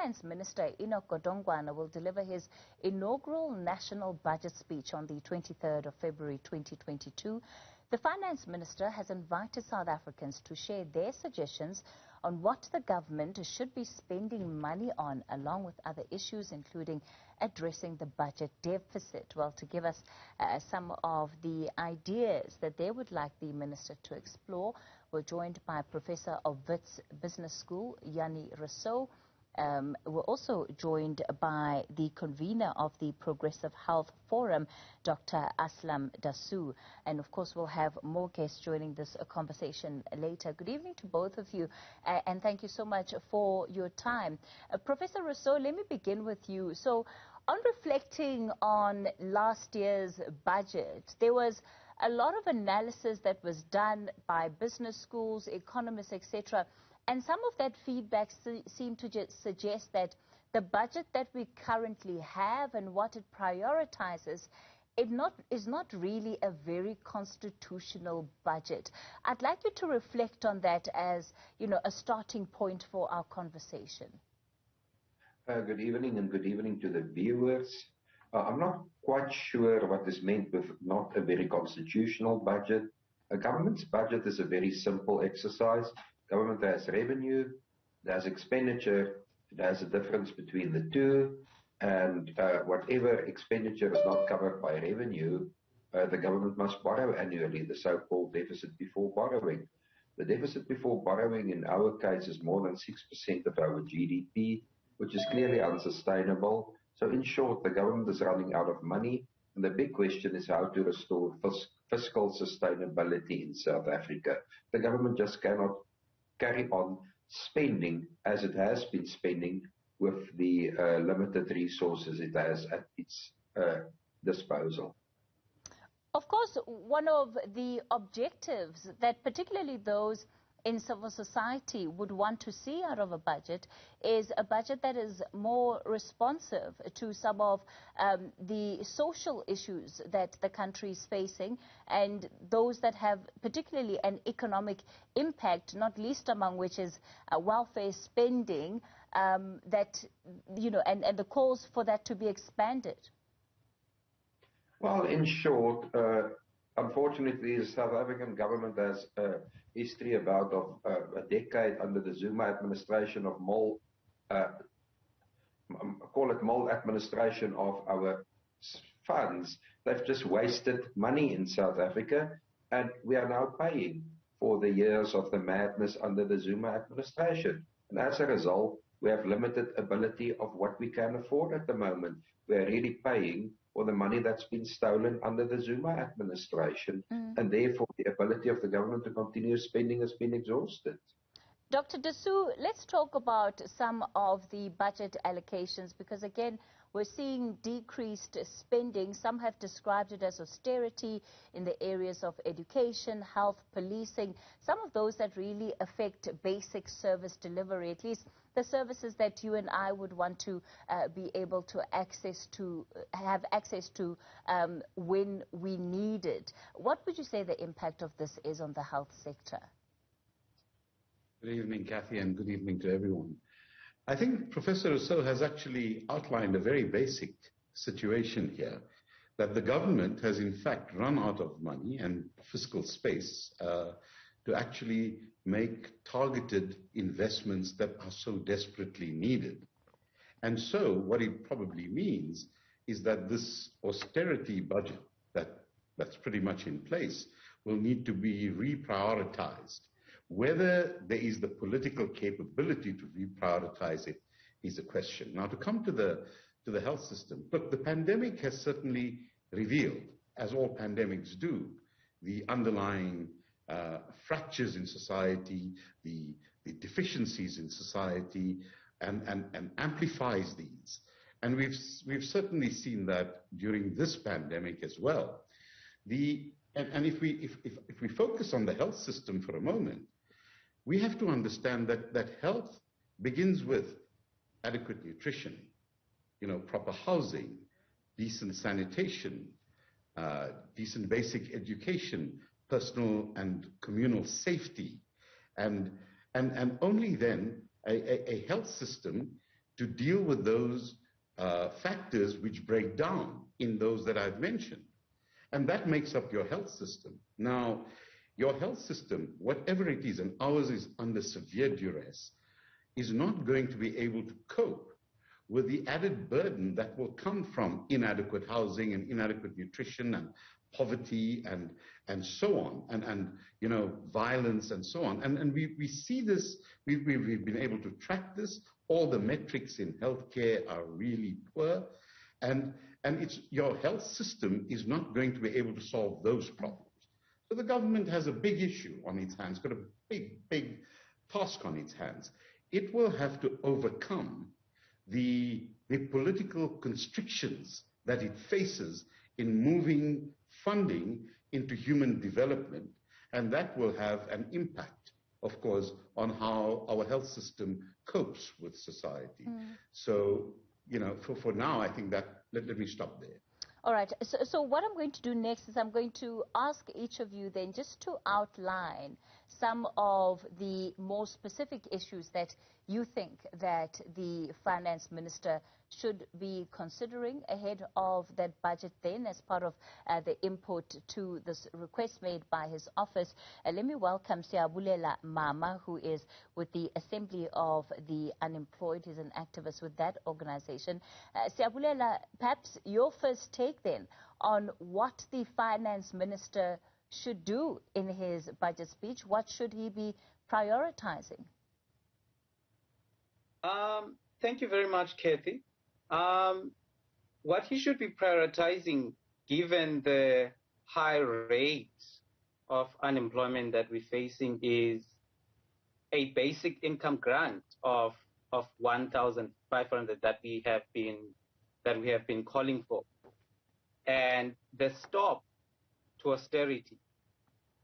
Finance Minister Enoch Godongwana will deliver his inaugural national budget speech on the 23rd of February 2022. The Finance Minister has invited South Africans to share their suggestions on what the government should be spending money on, along with other issues, including addressing the budget deficit. Well, to give us some of the ideas that they would like the Minister to explore, we're joined by Professor of Wits Business School, Jannie Rossouw. We're also joined by the convener of the Progressive Health Forum, Dr. Aslam Dasoo. And of course, we'll have more guests joining this conversation later. Good evening to both of you, and thank you so much for your time. Professor Rossouw, let me begin with you. So, on reflecting on last year's budget, there was a lot of analysis that was done by business schools, economists, etc. And some of that feedback seemed to just suggest that the budget that we currently have and what it prioritizes is not really a very constitutional budget. I'd like you to reflect on that as, you know, a starting point for our conversation. Good evening, and good evening to the viewers. I'm not quite sure what is meant with not a very constitutional budget. A government's budget is a very simple exercise. Government has revenue, it has expenditure, it has a difference between the two, and whatever expenditure is not covered by revenue, the government must borrow annually, the so-called deficit before borrowing. The deficit before borrowing in our case is more than 6% of our GDP, which is clearly unsustainable. So in short, the government is running out of money, and the big question is how to restore fiscal sustainability in South Africa. The government just cannot carry on spending as it has been spending with the limited resources it has at its disposal. Of course, one of the objectives that particularly those in civil society would want to see out of a budget is a budget that is more responsive to some of the social issues that the country is facing, and those that have particularly an economic impact, not least among which is welfare spending, that, you know, and the calls for that to be expanded. Well, in short, unfortunately, the South African government has a history about a decade under the Zuma administration of call it maladministration of our funds. They've just wasted money in South Africa, and we are now paying for the years of the madness under the Zuma administration. And as a result, we have limited ability of what we can afford at the moment. We are really paying for the money that's been stolen under the Zuma administration, and therefore the ability of the government to continue spending has been exhausted. Dr. Dasoo, let's talk about some of the budget allocations, because again, we're seeing decreased spending. Some have described it as austerity in the areas of education, health, policing, some of those that really affect basic service delivery, at least the services that you and I would want to be able to have access to when we need it. What would you say the impact of this is on the health sector? Good evening, Kathy, and good evening to everyone. I think Professor Rossouw has actually outlined a very basic situation here, that the government has in fact run out of money and fiscal space to actually make targeted investments that are so desperately needed. And so what it probably means is that this austerity budget that's pretty much in place will need to be reprioritized. Whether there is the political capability to reprioritize it is a question. Now, to come to the health system, look, the pandemic has certainly revealed, as all pandemics do, the underlying fractures in society, the deficiencies in society, and amplifies these. And we've certainly seen that during this pandemic as well. And if we focus on the health system for a moment, we have to understand that health begins with adequate nutrition, you know, proper housing, decent sanitation, decent basic education, personal and communal safety, and only then a health system to deal with those factors which break down in those that I've mentioned. And that makes up your health system. Now, your health system, whatever it is, and ours is under severe duress, is not going to be able to cope with the added burden that will come from inadequate housing and inadequate nutrition and poverty and so on, and you know, violence and so on. And we see this, we've been able to track this. All the metrics in healthcare are really poor. And it's, your health system is not going to be able to solve those problems. So the government has a big issue on its hands, got a big task on its hands. It will have to overcome the political constrictions that it faces in moving funding into human development. And that will have an impact, of course, on how our health system copes with society. So, you know, for now, I think that, let me stop there. All right. So what I'm going to do next is I'm going to ask each of you then just to outline some of the more specific issues that you think that the finance minister should be considering ahead of that budget then as part of the input to this request made by his office. Let me welcome Siyabulela Mama, who is with the Assembly of the Unemployed. He's an activist with that organization. Siyabulela, perhaps your first take then on what the finance minister should do in his budget speech. What should he be prioritizing? Thank you very much, Kathy. What he should be prioritizing, given the high rate of unemployment that we're facing, is a basic income grant of 1,500 that we have been calling for, and the stop to austerity.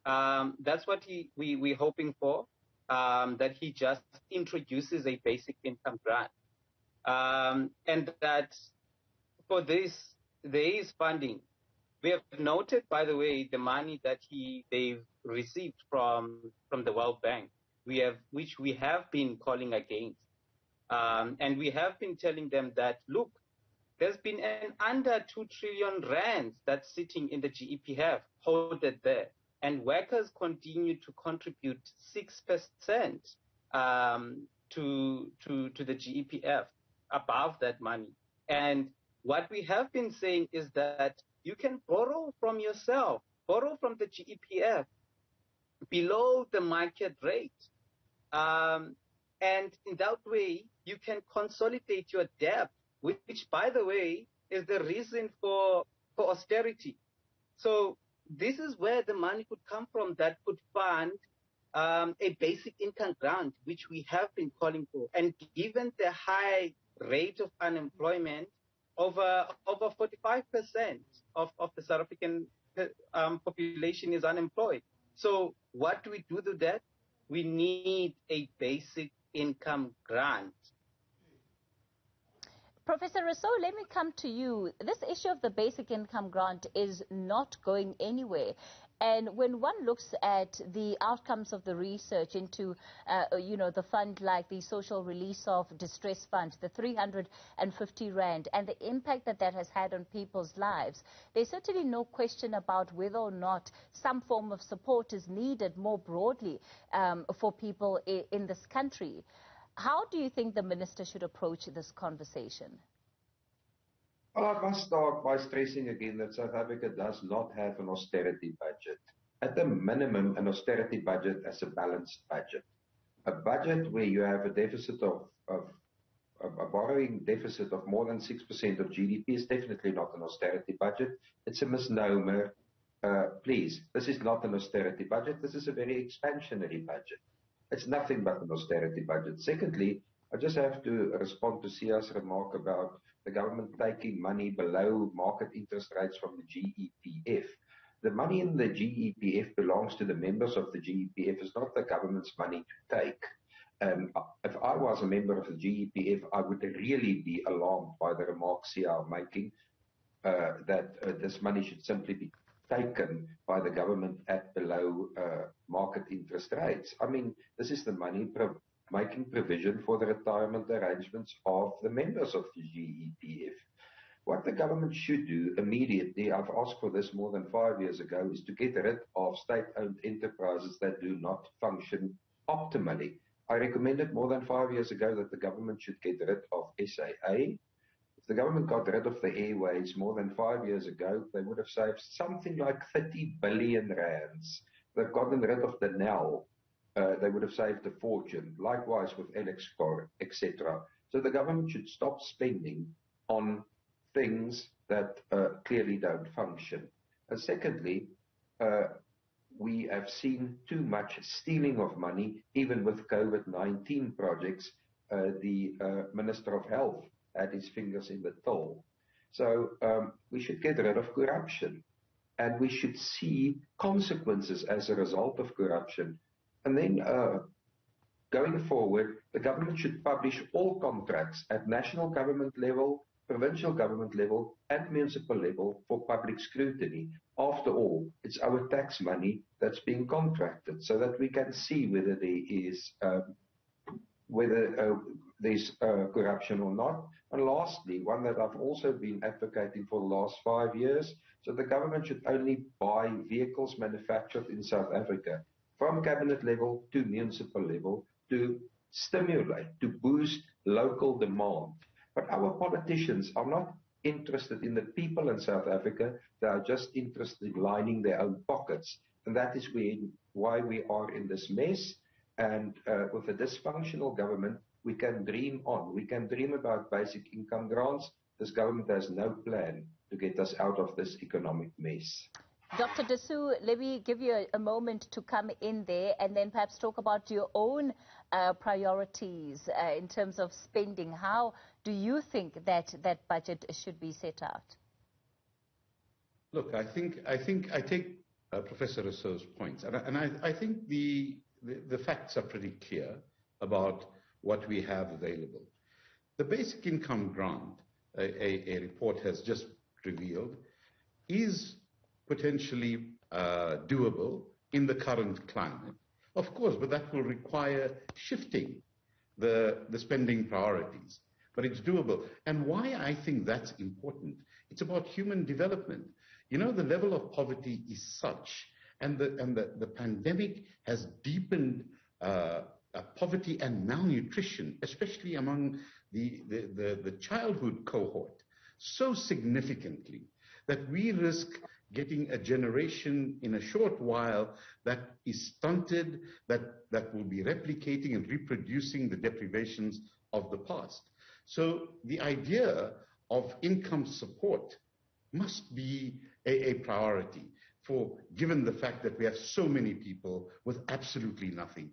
That's what we're hoping for. That he just introduces a basic income grant, and that for this there is funding. We have noted, by the way, the money that they've received from the World Bank, which we have been calling against, and we have been telling them that, look, there's been an under 2 trillion rands that's sitting in the GEPF, hold it there. And workers continue to contribute 6% to the GEPF above that money. And what we have been saying is that you can borrow from yourself, borrow from the GEPF below the market rate. And in that way, you can consolidate your debt, which, by the way, is the reason for austerity. So this is where the money could come from that could fund a basic income grant, which we have been calling for. And given the high rate of unemployment, over 45% of the South African population is unemployed. So what do we do to that? We need a basic income grant. Professor Rossouw, let me come to you. This issue of the basic income grant is not going anywhere. And when one looks at the outcomes of the research into, the fund like the Social Release of Distress Fund, the 350 Rand, and the impact that that has had on people's lives, there's certainly no question about whether or not some form of support is needed more broadly for people in this country. How do you think the minister should approach this conversation? Well, I must start by stressing again that South Africa does not have an austerity budget. At the minimum, an austerity budget as a balanced budget. A budget where you have a deficit of a borrowing deficit of more than 6% of GDP is definitely not an austerity budget. It's a misnomer. Please, this is not an austerity budget. This is a very expansionary budget. It's nothing but an austerity budget. Secondly, I just have to respond to Sia's remark about the government taking money below market interest rates from the GEPF. The money in the GEPF belongs to the members of the GEPF. It's not the government's money to take. If I was a member of the GEPF, I would really be alarmed by the remarks Sia are making, that this money should simply be taken by the government at below market interest rates. I mean, this is the money making provision for the retirement arrangements of the members of the GEPF. What the government should do immediately, I've asked for this more than 5 years ago, is to get rid of state-owned enterprises that do not function optimally. I recommended more than 5 years ago that the government should get rid of SAA. If the government got rid of the airways more than 5 years ago, they would have saved something like 30 billion rands. They've gotten rid of the NEL. They would have saved a fortune. Likewise with Elexcor, etc. So the government should stop spending on things that clearly don't function. And secondly, we have seen too much stealing of money, even with COVID-19 projects. The Minister of Health had his fingers in the till. So we should get rid of corruption, and we should see consequences as a result of corruption. And then going forward, the government should publish all contracts at national government level, provincial government level, and municipal level for public scrutiny. After all, it's our tax money that's being contracted, so that we can see whether there is there's corruption or not. And lastly, one that I've also been advocating for the last 5 years, so the government should only buy vehicles manufactured in South Africa, from cabinet level to municipal level, to stimulate, to boost local demand. But our politicians are not interested in the people in South Africa. They are just interested in lining their own pockets. And that is why we are in this mess. And with a dysfunctional government, we can dream on. We can dream about basic income grants. This government has no plan to get us out of this economic mess. Dr. Dasoo, let me give you a moment to come in there and then perhaps talk about your own priorities in terms of spending. How do you think that budget should be set out? Look, I think I take Professor Rossouw's points, and I think the facts are pretty clear about what we have available. The basic income grant, a report has just revealed, is potentially doable in the current climate. Of course, but that will require shifting the spending priorities. But it's doable. And why I think that's important, it's about human development. You know, the level of poverty is such, and the pandemic has deepened poverty and malnutrition, especially among the childhood cohort, so significantly that we risk getting a generation in a short while that is stunted, that will be replicating and reproducing the deprivations of the past. So the idea of income support must be a priority, given the fact that we have so many people with absolutely nothing.